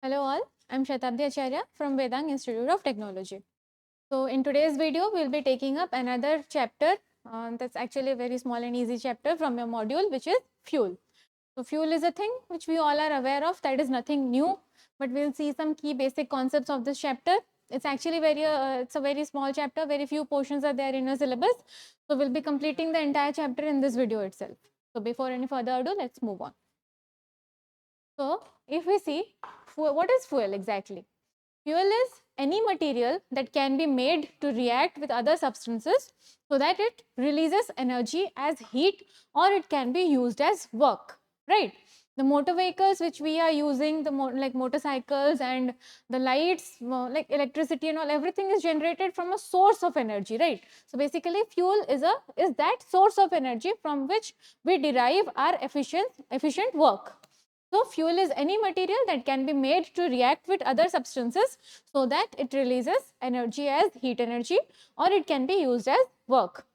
Hello all, I am Shatabdi Acharya from Vedang Institute of Technology. So in today's video, we will be taking up another chapter that's actually a very small and easy chapter from your module, which is fuel. So fuel is a thing which we all are aware of, that is nothing new, but we will see some key basic concepts of this chapter. It's actually it's a very small chapter, very few portions are there in your syllabus. So we'll be completing the entire chapter in this video itself. So before any further ado, let's move on. So if we see, what is fuel exactly? Fuel is any material that can be made to react with other substances so that it releases energy as heat, or it can be used as work, right? The motor vehicles which we are using, like motorcycles and the lights, like electricity and all, everything is generated from a source of energy, right? So basically fuel is that source of energy from which we derive our efficient work. So fuel is any material that can be made to react with other substances so that it releases energy as heat energy, or it can be used as work.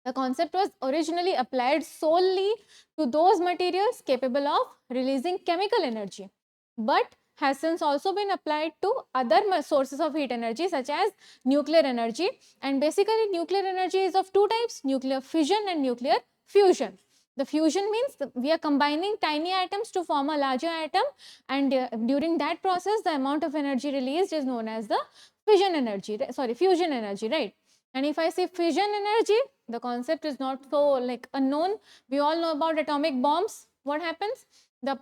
The concept was originally applied solely to those materials capable of releasing chemical energy, but has since also been applied to other sources of heat energy such as nuclear energy. And basically nuclear energy is of two types: nuclear fission and nuclear fusion. The fusion means we are combining tiny atoms to form a larger atom, and during that process the amount of energy released is known as the fusion energy, right? And if I say fission energy, the concept is not so unknown. We all know about atomic bombs. What happens?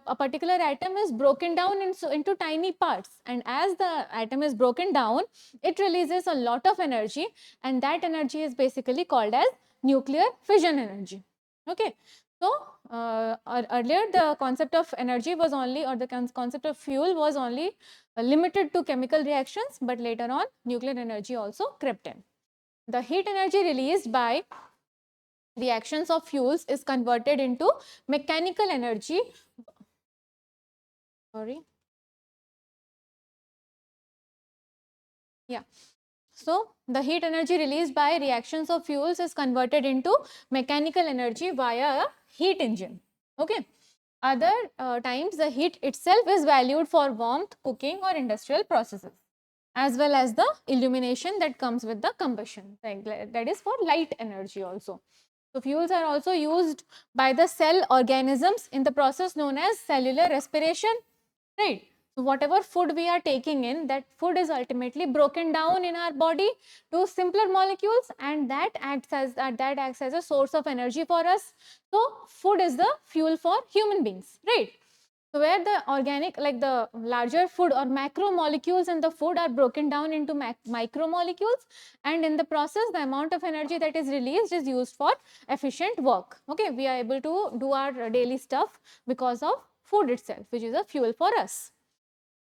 A particular atom is broken down into tiny parts, and as the atom is broken down, it releases a lot of energy, and that energy is basically called as nuclear fission energy. Okay. So earlier the concept of energy was only, or the concept of fuel was only limited to chemical reactions, but later on nuclear energy also crept in. The heat energy released by reactions of fuels is converted into mechanical energy. Sorry. Yeah. So the heat energy released by reactions of fuels is converted into mechanical energy via a heat engine. Okay. Other times the heat itself is valued for warmth, cooking or industrial processes, as well as the illumination that comes with the combustion, that is for light energy also. So fuels are also used by the cell organisms in the process known as cellular respiration, right? So whatever food we are taking in, that food is ultimately broken down in our body to simpler molecules, and that acts as a source of energy for us. So food is the fuel for human beings, right? So where the organic, like the larger food or macro molecules in the food are broken down into micro molecules, and in the process the amount of energy that is released is used for efficient work. Okay, we are able to do our daily stuff because of food itself, which is a fuel for us.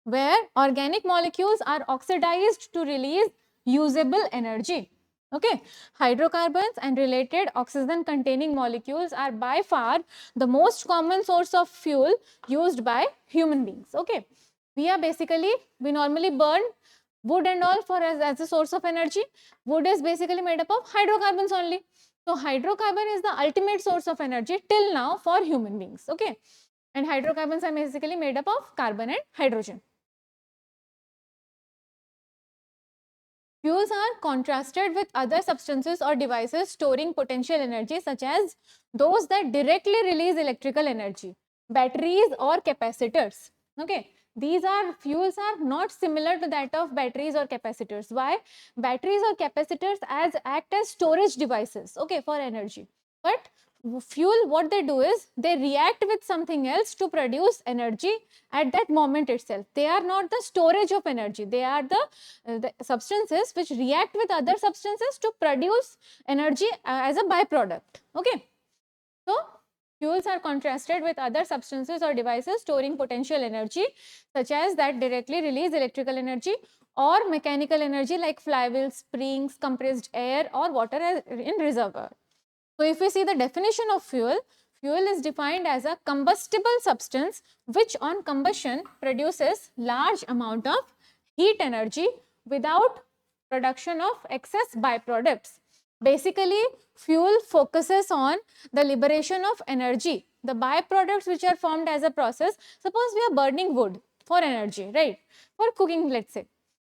Where organic molecules are oxidized to release usable energy. Okay, hydrocarbons and related oxygen containing molecules are by far the most common source of fuel used by human beings. Okay, we normally burn wood and all for as a source of energy. Wood is basically made up of hydrocarbons only. So hydrocarbon is the ultimate source of energy till now for human beings. Okay, and hydrocarbons are basically made up of carbon and hydrogen. Fuels are contrasted with other substances or devices storing potential energy, such as those that directly release electrical energy, batteries or capacitors. Okay, these fuels are not similar to that of batteries or capacitors. Why? Batteries or capacitors act as storage devices, okay, for energy. But fuel, what they do is they react with something else to produce energy at that moment itself. They are not the storage of energy. They are the substances which react with other substances to produce energy as a byproduct. Okay. So fuels are contrasted with other substances or devices storing potential energy, such as that directly release electrical energy or mechanical energy like flywheels, springs, compressed air or water in reservoir. So if we see the definition of fuel, fuel is defined as a combustible substance which on combustion produces large amount of heat energy without production of excess byproducts. Basically, fuel focuses on the liberation of energy. The byproducts which are formed as a process, suppose we are burning wood, for energy, right? For cooking, let's say.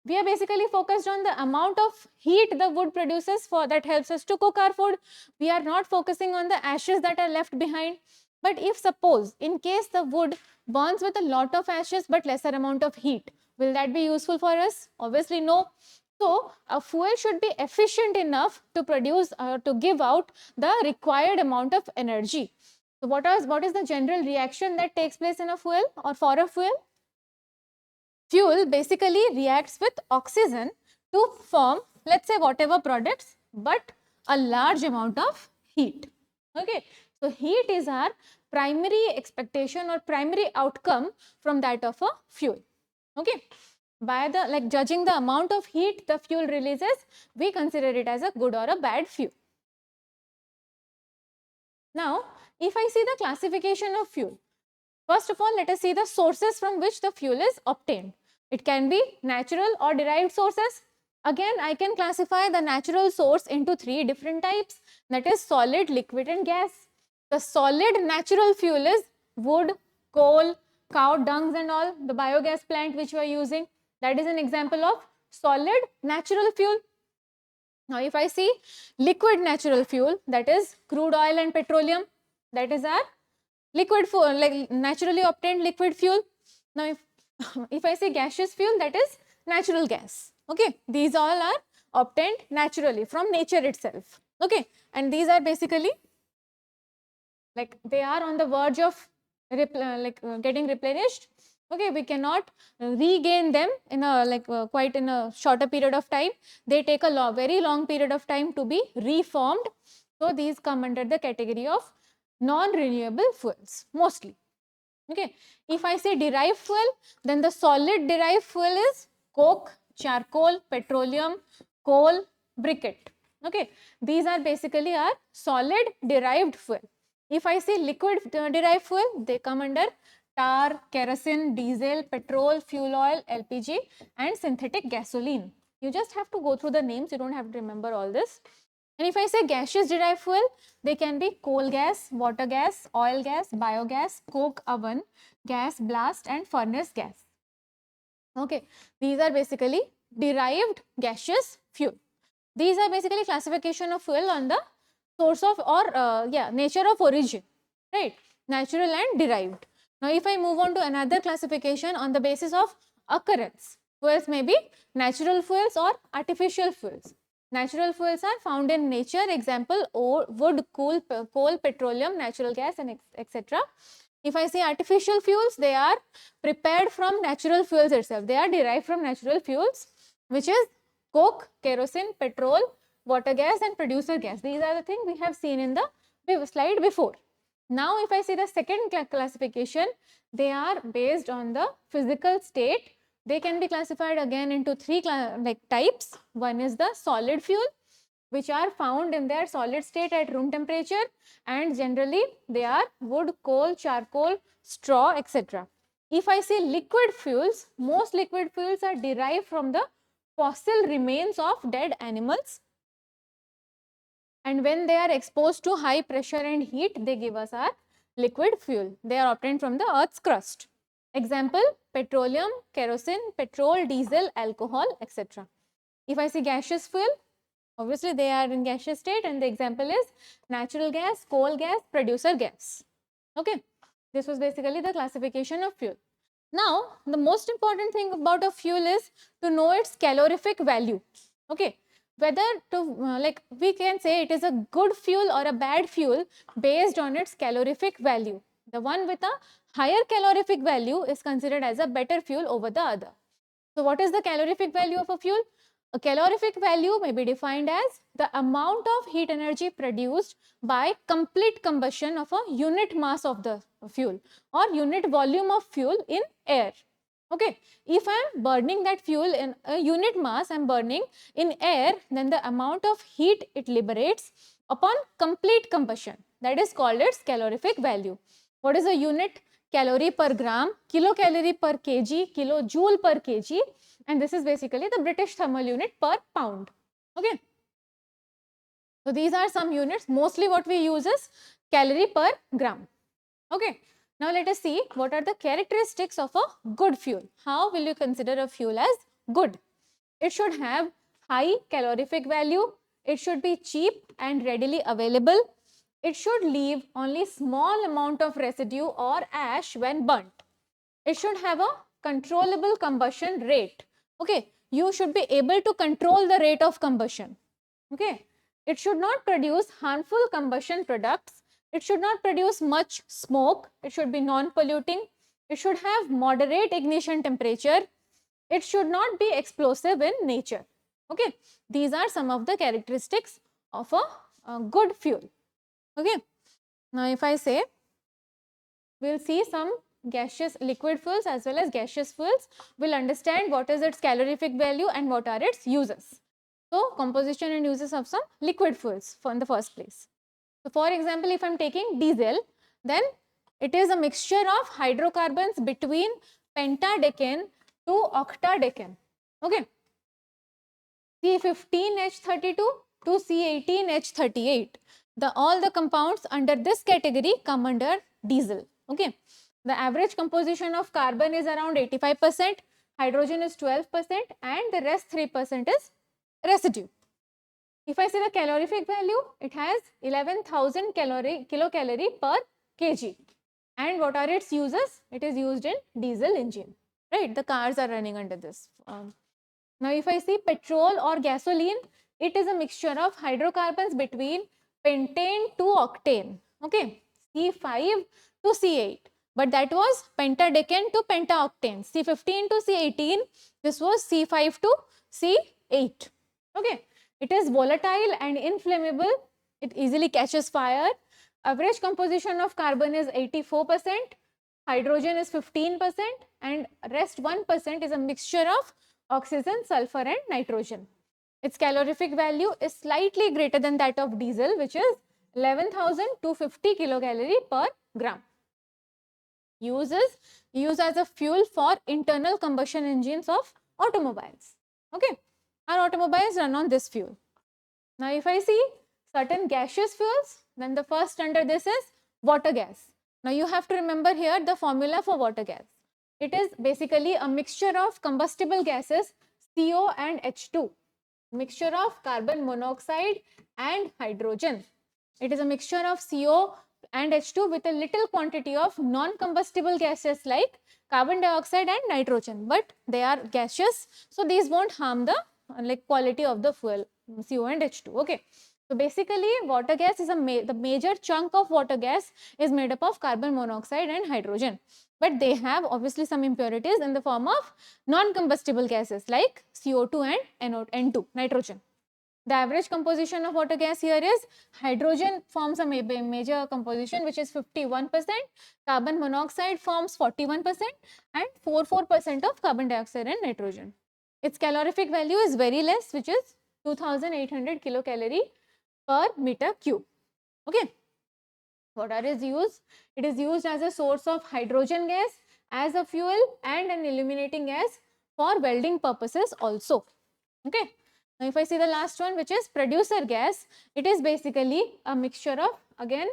We are basically focused on the amount of heat the wood produces for that helps us to cook our food. We are not focusing on the ashes that are left behind. But if suppose in case the wood burns with a lot of ashes but lesser amount of heat, will that be useful for us? Obviously no. So a fuel should be efficient enough to produce to give out the required amount of energy. So what is the general reaction that takes place in a fuel or for a fuel? Fuel basically reacts with oxygen to form, let's say, whatever products, but a large amount of heat. Okay, so heat is our primary expectation or primary outcome from that of a fuel. Okay, by the judging the amount of heat the fuel releases, we consider it as a good or a bad fuel. Now, if I see the classification of fuel, first of all, let us see the sources from which the fuel is obtained. It can be natural or derived sources. Again, I can classify the natural source into three different types, that is solid, liquid and gas. The solid natural fuel is wood, coal, cow dungs and all, the biogas plant which we are using. That is an example of solid natural fuel. Now, if I see liquid natural fuel, that is crude oil and petroleum, that is our liquid fuel, like naturally obtained liquid fuel. Now, if I say gaseous fuel, that is natural gas. Okay, these all are obtained naturally from nature itself. Okay, and these are basically like they are on the verge of getting replenished. Okay, we cannot regain them in a quite in a shorter period of time. They take a very long period of time to be reformed. So these come under the category of non-renewable fuels mostly. Okay, if I say derived fuel, then the solid derived fuel is coke, charcoal, petroleum, coal, briquette. Okay, these are basically our solid derived fuel. If I say liquid derived fuel, they come under tar, kerosene, diesel, petrol, fuel oil, LPG and synthetic gasoline. You just have to go through the names, you don't have to remember all this. And if I say gaseous derived fuel, they can be coal gas, water gas, oil gas, biogas, coke oven, gas blast and furnace gas. Okay, these are basically derived gaseous fuel. These are basically classification of fuel on the source of or nature of origin, right? Natural and derived. Now, if I move on to another classification on the basis of occurrence, fuels may be natural fuels or artificial fuels. Natural fuels are found in nature, example wood, coal, petroleum, natural gas and etc. If I say artificial fuels, they are prepared from natural fuels itself. They are derived from natural fuels, which is coke, kerosene, petrol, water gas and producer gas. These are the things we have seen in the slide before. Now, if I say the second classification, they are based on the physical state. They can be classified again into three types. One is the solid fuel, which are found in their solid state at room temperature, and generally they are wood, coal, charcoal, straw, etc. If I say liquid fuels, most liquid fuels are derived from the fossil remains of dead animals, and when they are exposed to high pressure and heat, they give us our liquid fuel. They are obtained from the earth's crust. Example, petroleum, kerosene, petrol, diesel, alcohol, etc. If I say gaseous fuel, obviously they are in gaseous state, and the example is natural gas, coal gas, producer gas. Okay, this was basically the classification of fuel. Now, the most important thing about a fuel is to know its calorific value. Okay, whether to we can say it is a good fuel or a bad fuel based on its calorific value. The one with a higher calorific value is considered as a better fuel over the other. So, what is the calorific value of a fuel? A calorific value may be defined as the amount of heat energy produced by complete combustion of a unit mass of the fuel or unit volume of fuel in air. Okay, if I am burning that fuel in a unit mass, I am burning in air, then the amount of heat it liberates upon complete combustion, that is called its calorific value. What is a unit? Calorie per gram, kilocalorie per kg, kilojoule per kg, and this is basically the British thermal unit per pound. Okay, so these are some units. Mostly what we use is calorie per gram. Okay, Now let us see what are the characteristics of a good fuel. How will you consider a fuel as good? It should have high calorific value. It should be cheap and readily available. It should leave only small amount of residue or ash when burnt. It should have a controllable combustion rate. Okay, you should be able to control the rate of combustion. Okay, it should not produce harmful combustion products. It should not produce much smoke. It should be non-polluting. It should have moderate ignition temperature. It should not be explosive in nature. Okay, these are some of the characteristics of a good fuel. Okay, now if I say, we'll see some gaseous liquid fuels as well as gaseous fuels. We'll understand what is its calorific value and what are its uses. So, composition and uses of some liquid fuels in the first place. So, for example, if I am taking diesel, then it is a mixture of hydrocarbons between pentadecane to octadecane. Okay, C15H32 to C18H38. All the compounds under this category come under diesel. Okay, the average composition of carbon is around 85%, hydrogen is 12%, and the rest 3% is residue. If I say the calorific value, it has 11,000 kilocalorie per kg. And what are its uses? It is used in diesel engine, right? The cars are running under this. Now, if I see petrol or gasoline, it is a mixture of hydrocarbons between pentane to octane. Okay, C5 to C8. But that was pentadecane to pentaoctane. C15 to C18. This was C5 to C8. Okay, it is volatile and inflammable. It easily catches fire. Average composition of carbon is 84%. Hydrogen is 15%, and rest 1% is a mixture of oxygen, sulfur, and nitrogen. Its calorific value is slightly greater than that of diesel, which is 11,250 kilocalorie per gram. Uses used as a fuel for internal combustion engines of automobiles. Okay, our automobiles run on this fuel. Now, if I see certain gaseous fuels, then the first under this is water gas. Now, you have to remember here the formula for water gas. It is basically a mixture of combustible gases CO and H2, mixture of carbon monoxide and hydrogen. It is a mixture of CO and H2 with a little quantity of non-combustible gases like carbon dioxide and nitrogen, but they are gaseous, so these won't harm the quality of the fuel, CO and H2. Okay, so basically water gas is the major chunk of water gas is made up of carbon monoxide and hydrogen, but they have obviously some impurities in the form of non-combustible gases like CO2 and N2, nitrogen. The average composition of water gas here is hydrogen forms a major composition, which is 51%, carbon monoxide forms 41%, and 44% of carbon dioxide and nitrogen. Its calorific value is very less, which is 2,800 kilocalorie per meter cube. Okay. What are its use? It is used as a source of hydrogen gas, as a fuel, and an illuminating gas for welding purposes also. Okay. Now, if I see the last one, which is producer gas, it is basically a mixture of, again,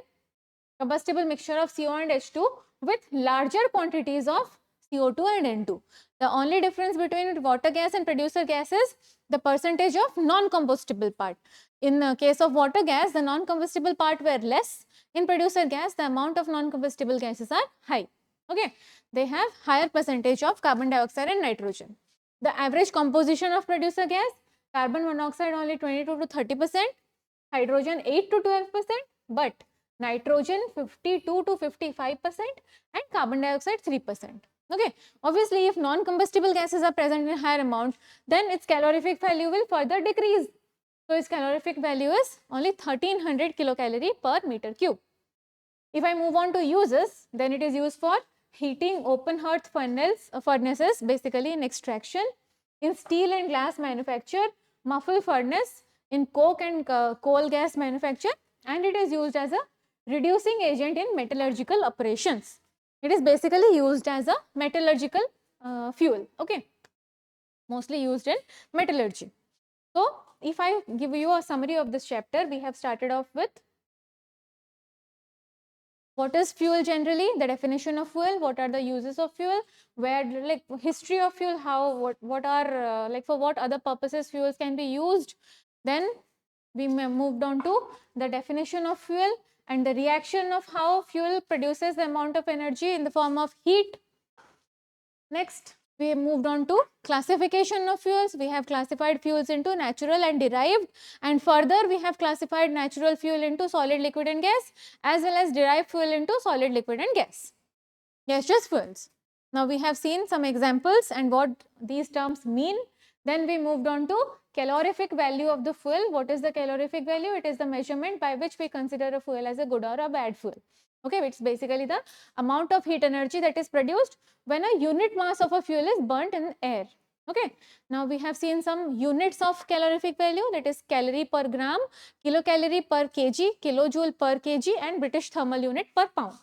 combustible mixture of CO and H2 with larger quantities of CO2 and N2. The only difference between water gas and producer gas is the percentage of non-combustible part. In the case of water gas, the non-combustible part were less. In producer gas, the amount of non-combustible gases are high. Okay, they have higher percentage of carbon dioxide and nitrogen. The average composition of producer gas, carbon monoxide only 22 to 30%, hydrogen 8 to 12%, but nitrogen 52 to 55%, and carbon dioxide 3%. Okay, obviously if non-combustible gases are present in higher amount, then its calorific value will further decrease. So its calorific value is only 1300 kilocalorie per meter cube. If I move on to uses, then it is used for heating open hearth furnaces, basically in extraction, in steel and glass manufacture, muffle furnace, in coke and coal gas manufacture, and it is used as a reducing agent in metallurgical operations. It is basically used as a metallurgical fuel. Okay, mostly used in metallurgy. So, if I give you a summary of this chapter, we have started off with What is fuel generally? The definition of fuel, what are the uses of fuel, where like history of fuel, how what are like for what other purposes fuels can be used. Then we moved on to the definition of fuel and the reaction of how fuel produces the amount of energy in the form of heat. Next, we moved on to classification of fuels. We have classified fuels into natural and derived, and further we have classified natural fuel into solid, liquid and gas, as well as derived fuel into solid, liquid and gas, gaseous fuels. Now we have seen some examples and what these terms mean. Then we moved on to calorific value of the fuel. What is the calorific value? It is the measurement by which we consider a fuel as a good or a bad fuel. Okay, it's basically the amount of heat energy that is produced when a unit mass of a fuel is burnt in air. Okay, now we have seen some units of calorific value, that is calorie per gram, kilocalorie per kg, kilojoule per kg and British thermal unit per pound.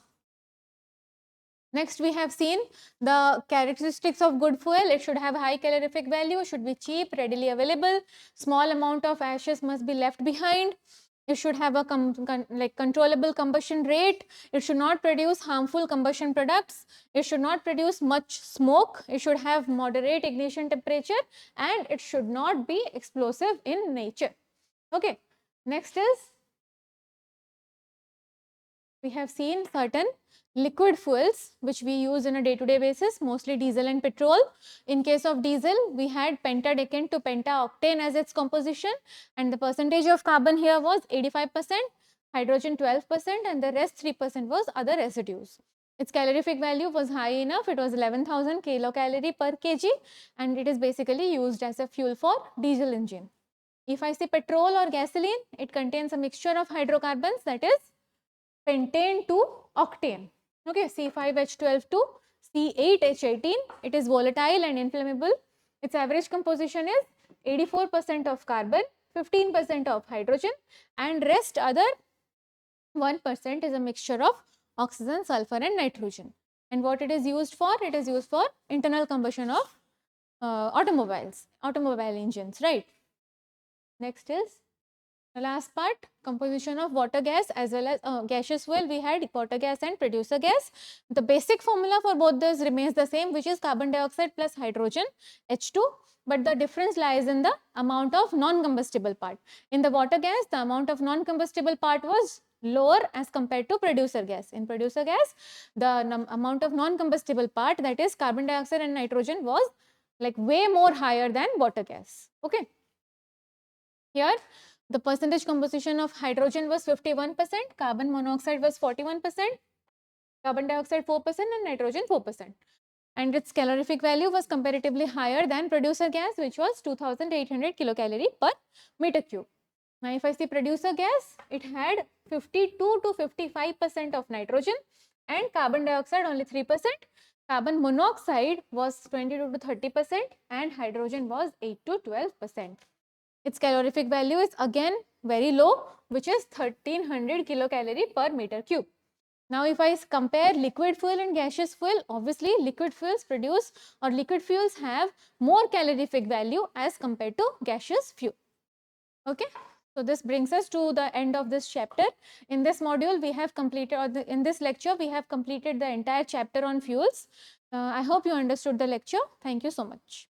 Next, we have seen the characteristics of good fuel. It should have high calorific value, should be cheap, readily available, small amount of ashes must be left behind. It should have a controllable combustion rate. It should not produce harmful combustion products. It should not produce much smoke. It should have moderate ignition temperature and it should not be explosive in nature. Okay. Next is, we have seen certain liquid fuels which we use in a day-to-day basis, mostly diesel and petrol. In case of diesel, we had pentadecane to pentaoctane as its composition, and the percentage of carbon here was 85%, hydrogen 12%, and the rest 3% was other residues. Its calorific value was high enough, it was 11,000 kilocalorie per kg, and it is basically used as a fuel for diesel engine. If I say petrol or gasoline, it contains a mixture of hydrocarbons, that is pentane to octane. Okay, C5H12 to C8H18. It is volatile and inflammable. Its average composition is 84% of carbon, 15% of hydrogen, and rest other 1% is a mixture of oxygen, sulfur and nitrogen. And what it is used for? It is used for internal combustion of automobile engines, right? Next is the last part, composition of water gas as well as gaseous fuel. We had water gas and producer gas. The basic formula for both those remains the same, which is carbon dioxide plus hydrogen, H2, but the difference lies in the amount of non-combustible part. In the water gas, the amount of non-combustible part was lower as compared to producer gas. In producer gas, the amount of non-combustible part, that is carbon dioxide and nitrogen, was like way more higher than water gas. Okay. Here, the percentage composition of hydrogen was 51%, carbon monoxide was 41%, carbon dioxide 4% and nitrogen 4%. And its calorific value was comparatively higher than producer gas, which was 2800 kilocalorie per meter cube. Now, if I see producer gas, it had 52 to 55% of nitrogen and carbon dioxide only 3%. Carbon monoxide was 22 to 30% and hydrogen was 8 to 12%. Its calorific value is again very low, which is 1300 kilocalorie per meter cube. Now, if I compare liquid fuel and gaseous fuel, obviously liquid fuels produce or liquid fuels have more calorific value as compared to gaseous fuel. Okay. So, this brings us to the end of this chapter. In this module, we have completed, or in this lecture, we have completed the entire chapter on fuels. I hope you understood the lecture. Thank you so much.